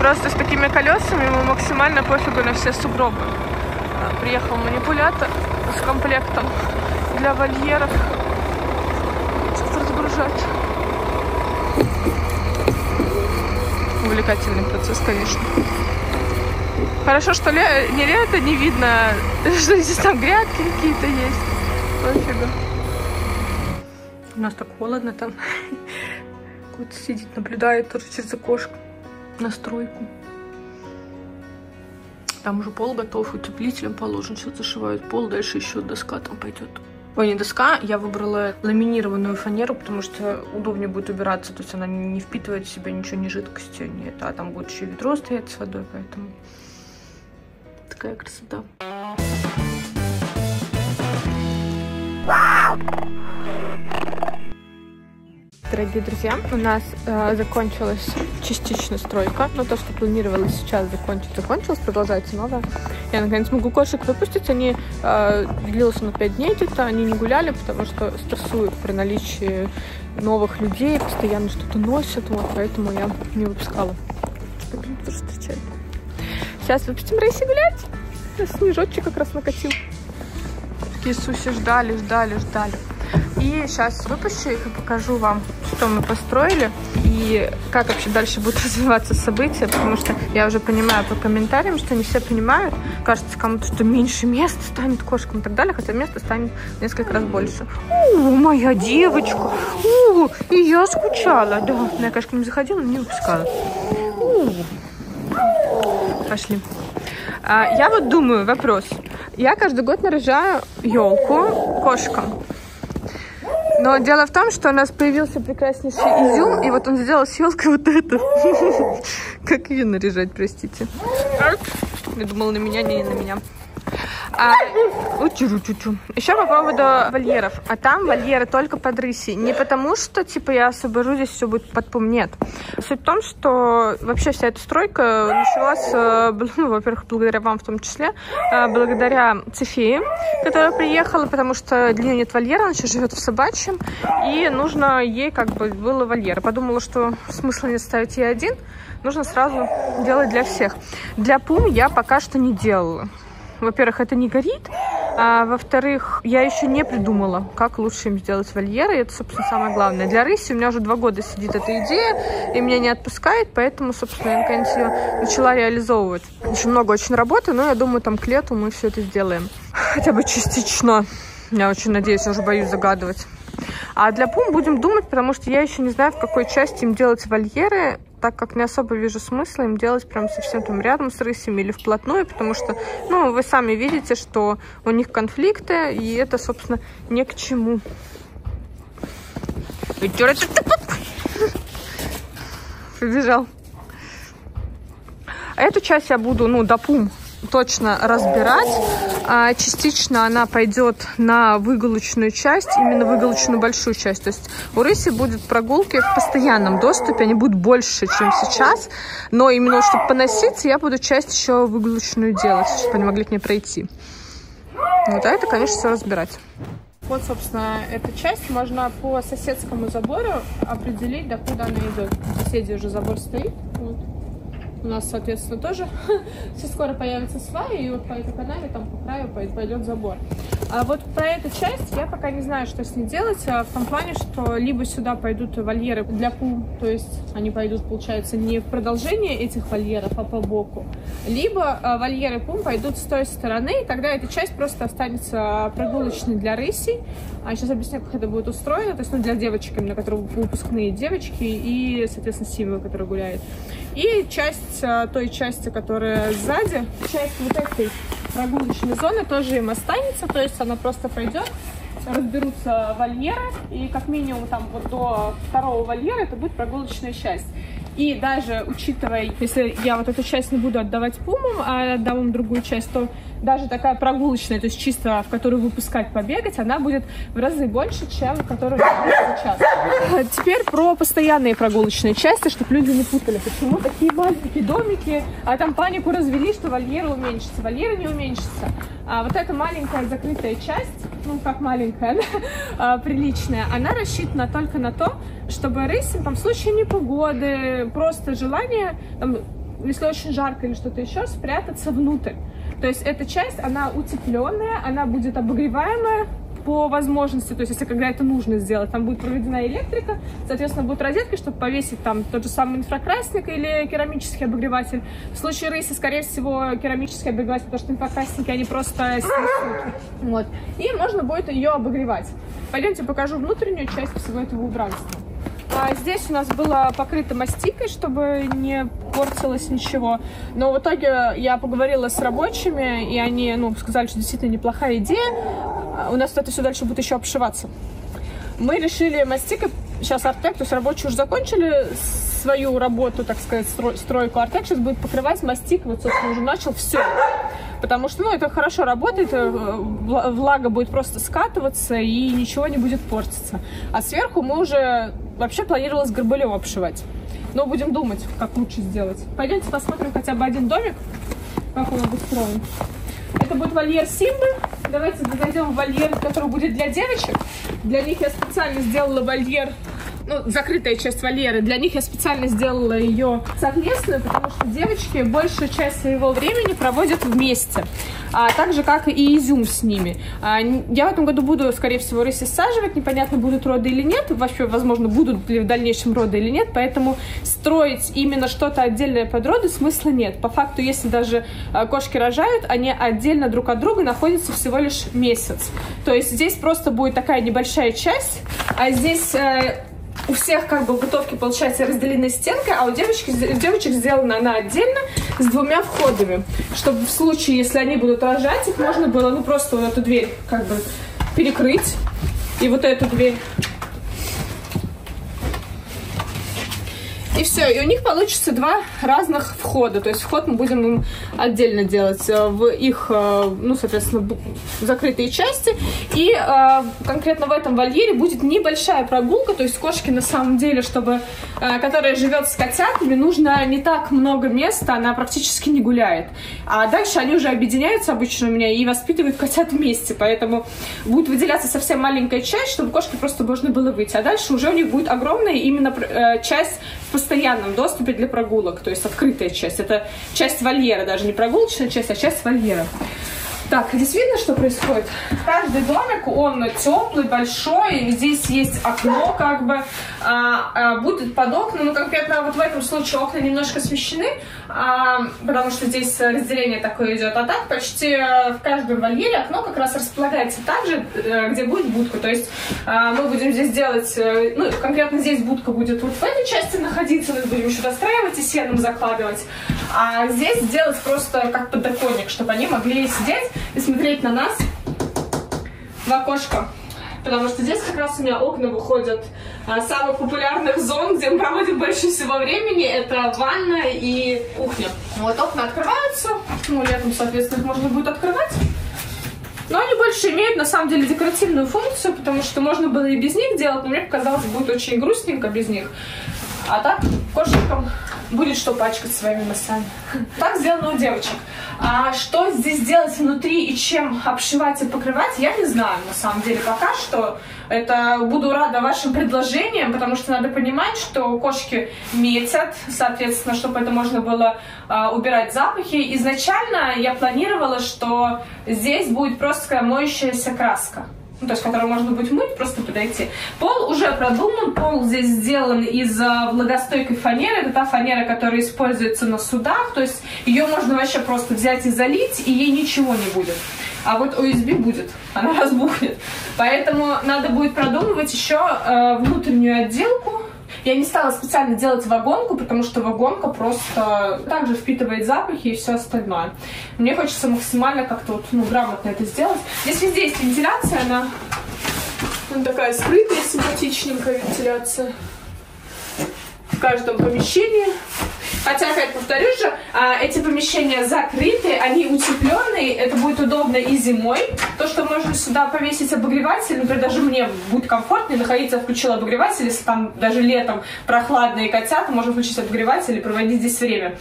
Просто с такими колесами ему максимально пофигу на все сугробы. Приехал манипулятор с комплектом для вольеров. Сейчас разгружать. Увлекательный процесс, конечно. Хорошо, что не лето, не видно, что здесь там грядки какие-то есть. Пофигу. У нас так холодно там. Кот сидит, наблюдает тоже через окошко на стройку. Там уже пол готов, утеплителем положен. Сейчас зашивают пол, дальше еще доска там пойдет. Ой, не доска, я выбрала ламинированную фанеру, потому что удобнее будет убираться. То есть она не впитывает в себя ничего, ни жидкости, ни это. А там будет еще ведро стоять с водой, поэтому такая красота. Дорогие друзья, у нас закончилась частично стройка. Но то, что планировалось сейчас закончилось, продолжается новое. Я наконец могу кошек выпустить. Они длилось на 5 дней где-то, они не гуляли, потому что стрессуют при наличии новых людей, постоянно что-то носят, вот, поэтому я не выпускала. Блин, тоже встречает. Сейчас выпустим Рейси гулять. Снежочек как раз накатил. Такие суси ждали. И сейчас выпущу их и покажу вам, что мы построили и как вообще дальше будут развиваться события, потому что я уже понимаю по комментариям, что не все понимают. Кажется кому-то, что меньше места станет кошкам и так далее, хотя места станет несколько раз больше. Моя девочка! И я скучала, да. Но я, конечно, к ним заходила, но не выпускала. Пошли. Я вот думаю, вопрос. Я каждый год наряжаю елку кошкам. Но дело в том, что у нас появился прекраснейший изюм, и вот он сделал с елкой вот это. Как ее наряжать, простите? Я думала, на меня, не на меня. Еще по поводу вольеров. А там вольеры только под рыси. Не потому, что типа я освобожу, здесь все будет под пум. Нет. Суть в том, что вообще вся эта стройка началась, во-первых, благодаря вам в том числе, благодаря Цефии, которая приехала, потому что для нее нет вольера, она сейчас живет в собачьем, и нужно ей как бы было вольер. Подумала, что смысла не ставить ей один, нужно сразу делать для всех. Для пум я пока что не делала. Во-первых, это не горит, а во-вторых, я еще не придумала, как лучше им сделать вольеры, и это, собственно, самое главное. Для рыси у меня уже 2 года сидит эта идея, и меня не отпускает, поэтому, собственно, я наконец ее начала реализовывать. Еще много очень работы, но я думаю, там к лету мы все это сделаем. Хотя бы частично. Я очень надеюсь, я уже боюсь загадывать. А для пум будем думать, потому что я еще не знаю, в какой части им делать вольеры, так как не особо вижу смысла им делать прям совсем там рядом с рысями или вплотную, потому что, вы сами видите, что у них конфликты, и это, собственно, ни к чему. Побежал. А эту часть я буду, до пум точно разбирать. А частично она пойдет на выгулочную часть, именно выгулочную большую часть. То есть у рыси будут прогулки в постоянном доступе, они будут больше, чем сейчас. Но именно чтобы поноситься, я буду часть еще выгулочную делать, чтобы они могли к ней пройти. Вот, а это, конечно, все разбирать. Вот, собственно, эта часть можно по соседскому забору определить, докуда она идет. У соседей уже забор стоит. Вот. У нас, соответственно, тоже все скоро появится сваи, и вот по этой канаве, там по краю пойдет забор. А вот про эту часть я пока не знаю, что с ней делать, в том плане, что либо сюда пойдут вольеры для пум, то есть они пойдут, получается, не в продолжение этих вольеров, а по боку, либо вольеры пум пойдут с той стороны, и тогда эта часть просто останется прогулочной для рысей. А сейчас объясню, как это будет устроено, то есть, для девочек, именно, которые выпускные девочки, и, соответственно, Симва, которая гуляет. И часть той части, которая сзади, часть вот этой прогулочной зоны тоже им останется, то есть она просто пройдет, разберутся вольеры, и как минимум там вот до 2-го вольера это будет прогулочная часть. И даже учитывая, если я вот эту часть не буду отдавать пумам, а отдам им другую часть, то даже такая прогулочная, то есть чисто в которую выпускать побегать, она будет в разы больше, чем в которую сейчас. Теперь про постоянные прогулочные части, чтобы люди не путали, почему такие маленькие домики, а там панику развели, что вольеры уменьшатся. Вольеры не уменьшатся. А вот эта маленькая закрытая часть, как маленькая, она приличная, она рассчитана только на то, чтобы рысям там в случае непогоды, просто желание, если очень жарко или что-то еще, спрятаться внутрь. То есть эта часть, она утепленная, она будет обогреваемая по возможности, то есть если когда это нужно сделать, там будет проведена электрика, соответственно, будут розетки, чтобы повесить там тот же самый инфракрасник или керамический обогреватель. В случае рыси, скорее всего, керамический обогреватель, потому что инфракрасники, они просто снесут. Вот. И можно будет ее обогревать. Пойдемте покажу внутреннюю часть всего этого убранства. Здесь у нас было покрыто мастикой, чтобы не портилось ничего. Но в итоге я поговорила с рабочими, и они сказали, что действительно неплохая идея. У нас это все дальше будет еще обшиваться. Мы решили мастикой, сейчас Артек, то есть рабочие уже закончили свою работу, так сказать, стройку. Артек сейчас будет покрывать мастикой, вот, собственно, уже начал все. Потому что, это хорошо работает, влага будет просто скатываться и ничего не будет портиться. А сверху мы уже вообще планировалось горбылем обшивать. Но будем думать, как лучше сделать. Пойдемте посмотрим хотя бы один домик, как он обустроен. Это будет вольер Симбы. Давайте зайдем в вольер, который будет для девочек. Для них я специально сделала вольер, закрытая часть вольера. Для них я специально сделала ее совместную, потому что девочки большую часть своего времени проводят вместе. Так же, как и изюм с ними. Я в этом году буду, скорее всего, рыси саживать. Непонятно, будут роды или нет. Вообще, возможно, будут ли в дальнейшем роды или нет. Поэтому строить именно что-то отдельное под роды смысла нет. По факту, если даже кошки рожают, они отдельно друг от друга находятся всего лишь месяц. То есть здесь просто будет такая небольшая часть, а здесь... У всех бытовки, получается, разделены стенкой, а у девочек сделана она отдельно с двумя входами, чтобы в случае, если они будут рожать, их можно было просто вот эту дверь перекрыть и вот эту дверь. И все, и у них получится два разных входа. То есть вход мы будем им отдельно делать в их, соответственно, закрытые части. И конкретно в этом вольере будет небольшая прогулка. То есть кошки на самом деле, которая живет с котятами, нужно не так много места, она практически не гуляет. А дальше они уже объединяются обычно у меня и воспитывают котят вместе. Поэтому будет выделяться совсем маленькая часть, чтобы кошки просто можно было выйти. А дальше уже у них будет огромная именно часть в постоянном доступе для прогулок, то есть открытая часть. Это часть вольера, даже не прогулочная часть, а часть вольера. Так, здесь видно, что происходит? Каждый домик, он теплый, большой, здесь есть окно, будет под окном, конкретно вот в этом случае окна немножко смещены, потому что здесь разделение такое идет, а так почти в каждом вольере окно как раз располагается так же, где будет будка, то есть мы будем здесь делать, конкретно здесь будка будет вот в этой части находиться, мы будем еще достраивать и сеном закладывать, а здесь сделать просто как подоконник, чтобы они могли сидеть и смотреть на нас в окошко. Потому что здесь как раз у меня окна выходят самых популярных зон, где мы проводим больше всего времени. Это ванная и кухня. Вот окна открываются. Летом, соответственно, их можно будет открывать. Но они больше имеют, на самом деле, декоративную функцию, потому что можно было и без них делать, но мне показалось, будет очень грустненько без них. А так кошечкам будет что пачкать своими носами. Так сделано у девочек. А что здесь делать внутри и чем обшивать и покрывать, я не знаю, на самом деле, пока что. Это буду рада вашим предложениям, потому что надо понимать, что кошки метят, соответственно, чтобы это можно было убирать запахи. Изначально я планировала, что здесь будет просто моющаяся краска. То есть, которую можно будет мыть, просто подойти. Пол уже продуман, пол здесь сделан из влагостойкой фанеры. Это та фанера, которая используется на судах. То есть, ее можно вообще просто взять и залить, и ей ничего не будет. А вот USB будет, она разбухнет. Поэтому надо будет продумывать еще внутреннюю отделку. Я не стала специально делать вагонку, потому что вагонка просто также впитывает запахи и все остальное. Мне хочется максимально как-то грамотно это сделать. Здесь везде есть вентиляция, она такая скрытая, симпатичненькая вентиляция в каждом помещении. Хотя, опять повторюсь же, эти помещения закрыты, они утепленные, это будет удобно и зимой. То, что можно сюда повесить обогреватель, например, даже мне будет комфортнее находиться, я включила обогреватель, если там даже летом прохладные котята, можно включить обогреватель и проводить здесь время.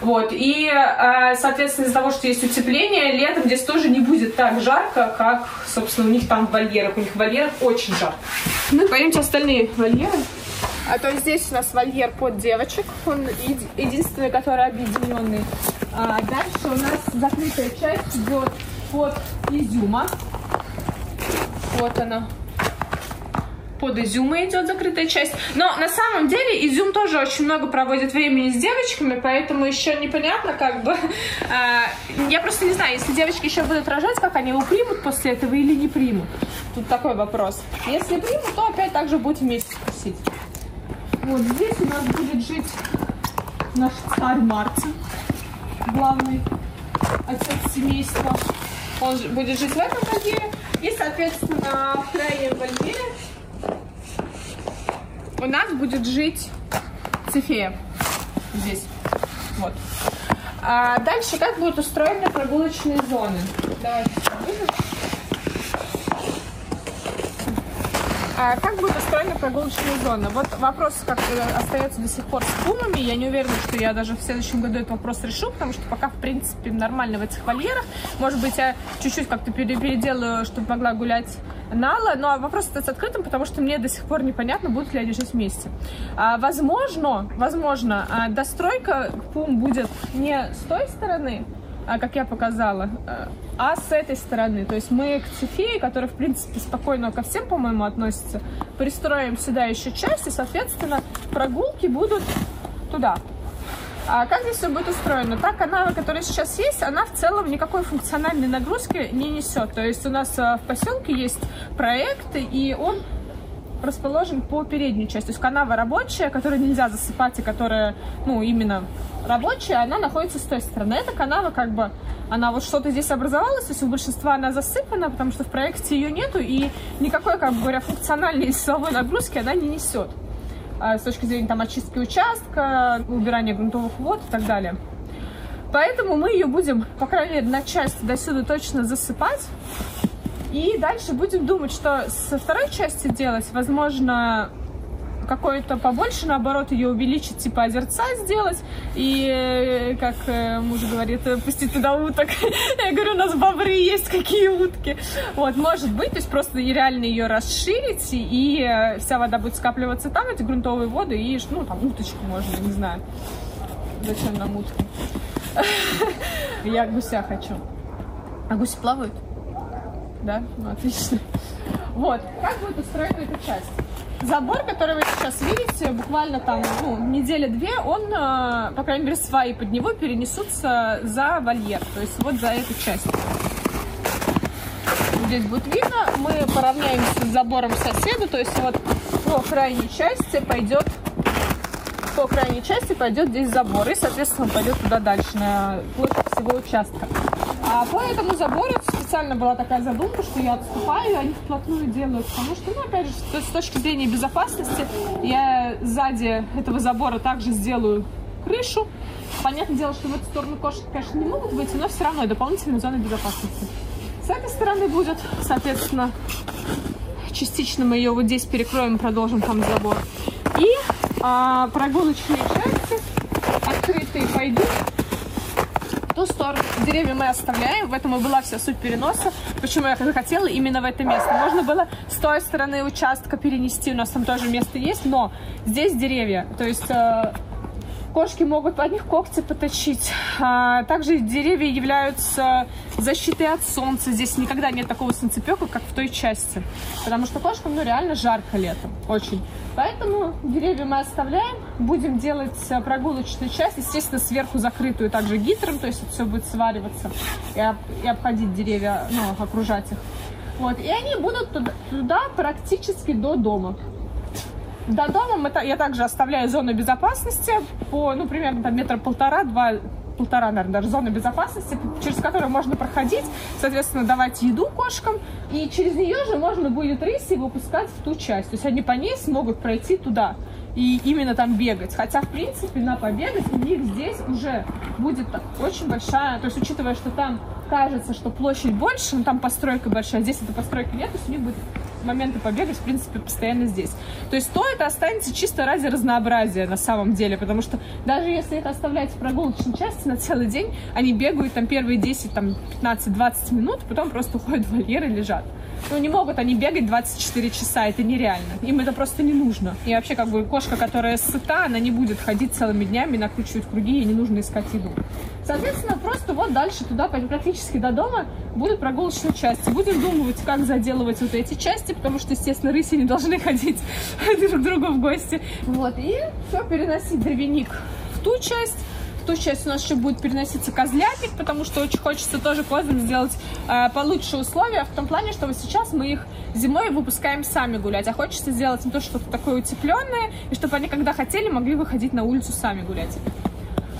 Вот. И, соответственно, из-за того, что есть утепление, летом здесь тоже не будет так жарко, как, собственно, у них там в вольерах. У них в вольерах очень жарко. Ну, пойдемте остальные вольеры. То есть здесь у нас вольер под девочек, он единственный, который объединенный. Дальше у нас закрытая часть идет под изюма. Вот она. Под изюма идет закрытая часть. Но на самом деле изюм тоже очень много проводит времени с девочками, поэтому еще непонятно, как бы. Я просто не знаю, если девочки еще будут рожать, как они его примут после этого или не примут. Тут такой вопрос. Если примут, то опять также будет вместе кусить. Вот здесь у нас будет жить наш царь Мартин, главный отец семейства. Он будет жить в этом вольере. И, соответственно, в крайнем вольере у нас будет жить Цефея. Здесь. Вот. Дальше как будут устроены прогулочные зоны? Давайте покажем. Как будет устроена прогулочная зона? Вот вопрос как остается до сих пор с пумами. Я не уверена, что я даже в следующем году этот вопрос решу, потому что пока, в принципе, нормально в этих вольерах. Может быть, я чуть-чуть как-то переделаю, чтобы могла гулять Нала. Но вопрос остается открытым, потому что мне до сих пор непонятно, будут ли они жить вместе. Возможно, достройка пум будет не с той стороны, как я показала, а с этой стороны. То есть мы к Цефее, которая, в принципе, спокойно ко всем, по-моему, относится, пристроим сюда еще часть, и, соответственно, прогулки будут туда. А как здесь все будет устроено? Та канава, которая сейчас есть, она в целом никакой функциональной нагрузки не несет. То есть у нас в поселке есть проект, и он расположен по передней части. То есть канава рабочая, которую нельзя засыпать, и которая, ну, именно рабочая, она находится с той стороны. Эта канава, как бы, она вот что-то здесь образовалась, то есть у большинства она засыпана, потому что в проекте ее нету, и никакой, как бы говоря, функциональной силовой нагрузки она не несет. С точки зрения там очистки участка, убирания грунтовых вод и так далее. Поэтому мы ее будем, по крайней мере, на часть до сюда точно засыпать. И дальше будем думать, что со второй части делать. Возможно, какой-то побольше, наоборот, ее увеличить, типа озерца сделать. И, как муж говорит, пустить туда уток. Я говорю, у нас бобры есть, какие утки. Вот, может быть, то есть просто реально ее расширить, и вся вода будет скапливаться там, эти грунтовые воды, и, ну, там, уточку можно, не знаю. Зачем нам утки? Я гуся хочу. А гуси плавают? Да? Ну, отлично. Вот, как будет устроена эта часть? Забор, который вы сейчас видите, буквально там, ну, недели-две, он, по крайней мере, сваи под него перенесутся за вольер, то есть вот за эту часть. Здесь будет видно, мы поравняемся с забором соседа, то есть вот по крайней части пойдет здесь забор, и, соответственно, пойдет туда дальше, на площадь всего участка. А по этому забору специально была такая задумка, что я отступаю, и они вплотную делают, потому что, ну, опять же, с точки зрения безопасности, я сзади этого забора также сделаю крышу. Понятное дело, что в эту сторону кошки, конечно, не могут выйти, но все равно дополнительная зона безопасности. С этой стороны будет, соответственно, частично мы ее вот здесь перекроем, продолжим там забор. И прогулочные части открытые пойдут в ту сторону. Деревья мы оставляем, в этом и была вся суть переноса. Почему я захотела именно в это место. Можно было с той стороны участка перенести, у нас там тоже место есть, но здесь деревья, то есть кошки могут под них когти поточить. Также деревья являются защитой от солнца. Здесь никогда нет такого солнцепека, как в той части. Потому что кошкам, ну, реально жарко летом. Очень. Поэтому деревья мы оставляем. Будем делать прогулочную часть. Естественно, сверху закрытую также гидром. То есть это все будет свариваться и обходить деревья, ну, окружать их. Вот. И они будут туда практически до дома. До дома я также оставляю зону безопасности по, ну, примерно там метра полтора, наверное, даже зона безопасности, через которую можно проходить, соответственно, давать еду кошкам, и через нее же можно будет рыси выпускать в ту часть. То есть они по ней смогут пройти туда и именно там бегать. Хотя, в принципе, на побегать у них здесь уже будет очень большая, то есть, учитывая, что там кажется, что площадь больше, но там постройка большая, здесь этой постройки нет, то есть у них будет моменты побегать, в принципе, постоянно здесь. То есть то это останется чисто ради разнообразия на самом деле, потому что даже если это оставлять в прогулочной части на целый день, они бегают там первые 10, там, 15-20 минут, потом просто уходят в вольер и лежат. Ну, не могут они бегать 24 часа, это нереально. Им это просто не нужно. И вообще, как бы, кошка, которая сыта, она не будет ходить целыми днями, накручивать круги, ей не нужно искать еду. Соответственно, просто вот дальше туда, практически до дома, будут прогулочные части. Будем думать, как заделывать вот эти части, потому что, естественно, рыси не должны ходить друг к другу в гости. Вот, и все, переносить дровяник в ту часть. В ту часть у нас еще будет переноситься козлятник, потому что очень хочется тоже козам сделать получше условия, в том плане, что сейчас мы их зимой выпускаем сами гулять, а хочется сделать им то что-то такое утепленное, и чтобы они, когда хотели, могли выходить на улицу сами гулять.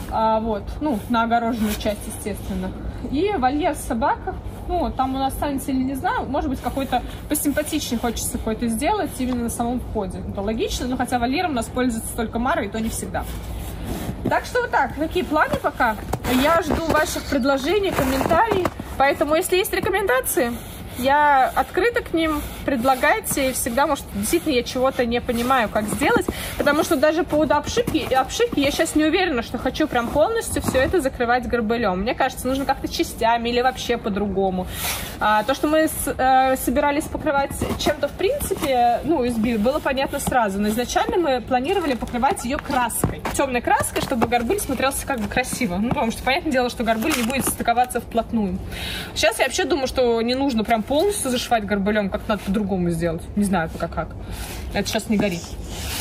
Вот, ну, на огороженную часть, естественно. И вольер собак, ну, там у нас останется или не знаю, может быть, какой-то посимпатичнее хочется какой-то сделать именно на самом входе. Это логично, но хотя вольером у нас пользуется только Мара, и то не всегда. Так что вот так, такие планы пока. Я жду ваших предложений, комментариев. Поэтому, если есть рекомендации, я открыта к ним, предлагайте. Всегда, может, действительно я чего-то не понимаю, как сделать. Потому что даже по поводу обшивки я сейчас не уверена, что хочу прям полностью все это закрывать горбылем. Мне кажется, нужно как-то частями или вообще по-другому. То, что мы собирались покрывать чем-то, в принципе, ну, было понятно сразу. Но изначально мы планировали покрывать ее краской. Темной краской, чтобы горбыль смотрелся как бы красиво. Ну, потому что, понятное дело, что горбыль не будет стыковаться вплотную. Сейчас я вообще думаю, что не нужно прям полностью зашивать горбылем, как надо по-другому сделать. Не знаю пока как. Это сейчас не горит.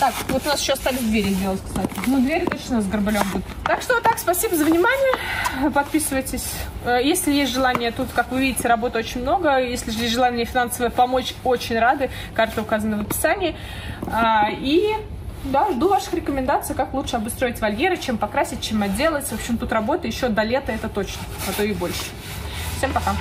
Так, вот у нас еще остались двери сделать, кстати. Ну, двери точно с горбылем будут. Так что вот так, спасибо за внимание. Подписывайтесь. Если есть желание, тут, как вы видите, работы очень много. Если есть желание финансово помочь, очень рады. Карта указана в описании. И да, жду ваших рекомендаций, как лучше обустроить вольеры, чем покрасить, чем отделать. В общем, тут работа еще до лета, это точно, а то и больше. Всем пока.